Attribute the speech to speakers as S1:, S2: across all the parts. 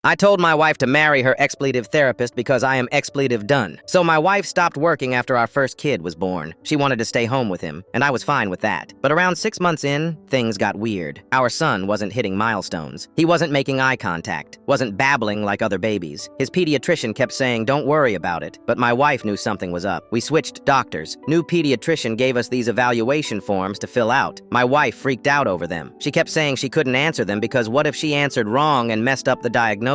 S1: I told my wife to marry her expletive therapist because I am expletive done. So my wife stopped working after our first kid was born. She wanted to stay home with him, and I was fine with that. But around 6 months in, things got weird. Our son wasn't hitting milestones. He wasn't making eye contact, wasn't babbling like other babies. His pediatrician kept saying, "Don't worry about it." But my wife knew something was up. We switched doctors. New pediatrician gave us these evaluation forms to fill out. My wife freaked out over them. She kept saying she couldn't answer them because what if she answered wrong and messed up the diagnosis?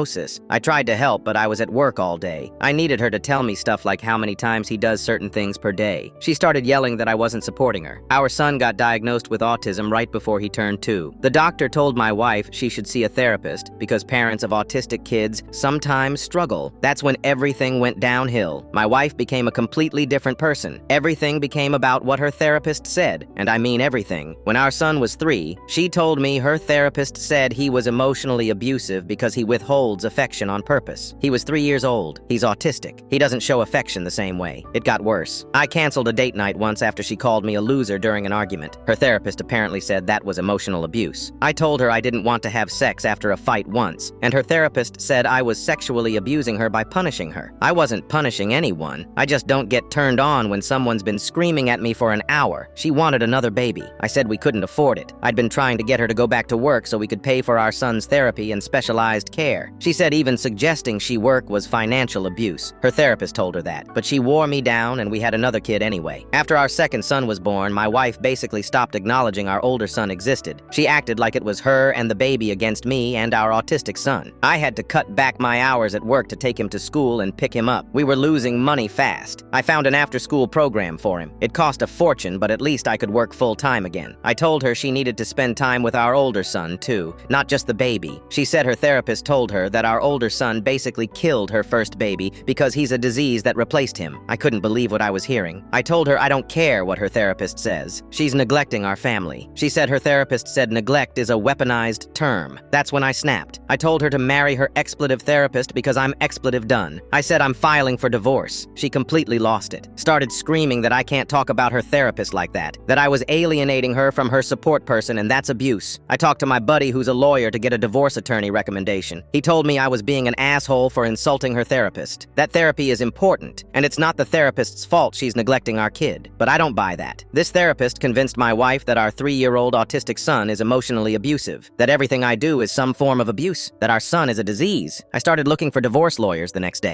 S1: I tried to help, but I was at work all day. I needed her to tell me stuff like how many times he does certain things per day. She started yelling that I wasn't supporting her. Our son got diagnosed with autism right before he turned 2. The doctor told my wife she should see a therapist because parents of autistic kids sometimes struggle. That's when everything went downhill. My wife became a completely different person. Everything became about what her therapist said, and I mean everything. When our son was 3, she told me her therapist said he was emotionally abusive because he withholds affection on purpose. He was 3 years old. He's autistic. He doesn't show affection the same way. It got worse. I canceled a date night once after she called me a loser during an argument. Her therapist apparently said that was emotional abuse. I told her I didn't want to have sex after a fight once, and her therapist said I was sexually abusing her by punishing her. I wasn't punishing anyone. I just don't get turned on when someone's been screaming at me for an hour. She wanted another baby. I said we couldn't afford it. I'd been trying to get her to go back to work so we could pay for our son's therapy and specialized care. She said even suggesting she work was financial abuse. Her therapist told her that, but she wore me down and we had another kid anyway. After our second son was born, my wife basically stopped acknowledging our older son existed. She acted like it was her and the baby against me and our autistic son. I had to cut back my hours at work to take him to school and pick him up. We were losing money fast. I found an after-school program for him. It cost a fortune, but at least I could work full-time again. I told her she needed to spend time with our older son, too, not just the baby. She said her therapist told her that our older son basically killed her first baby because he's a disease that replaced him. I couldn't believe what I was hearing. I told her I don't care what her therapist says. She's neglecting our family. She said her therapist said neglect is a weaponized term. That's when I snapped. I told her to marry her expletive therapist because I'm expletive done. I said I'm filing for divorce. She completely lost it. Started screaming that I can't talk about her therapist like that I was alienating her from her support person, and that's abuse. I talked to my buddy who's a lawyer to get a divorce attorney recommendation. He told me I was being an asshole for insulting her therapist. That therapy is important, and it's not the therapist's fault she's neglecting our kid. But I don't buy that. This therapist convinced my wife that our 3-year-old autistic son is emotionally abusive, that everything I do is some form of abuse, that our son is a disease. I started looking for divorce lawyers the next day.